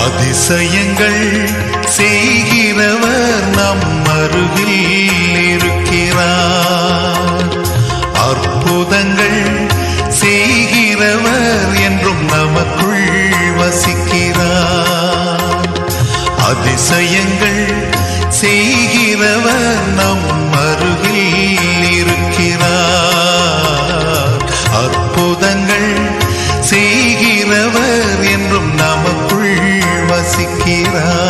அதிசயங்கள் செய்கிறவர் நம் அருகில் இருக்கிறார். அற்புதங்கள் செய்கிறவர் என்றும் நமக்குள் வசிக்கிறார். அதிசயங்கள் செய்கிறவர் நம் அருகில் இருக்கிறார். அற்புதங்கள் செய்கிறவர் என்றும் நமக்குள் வசிக்கிறார்.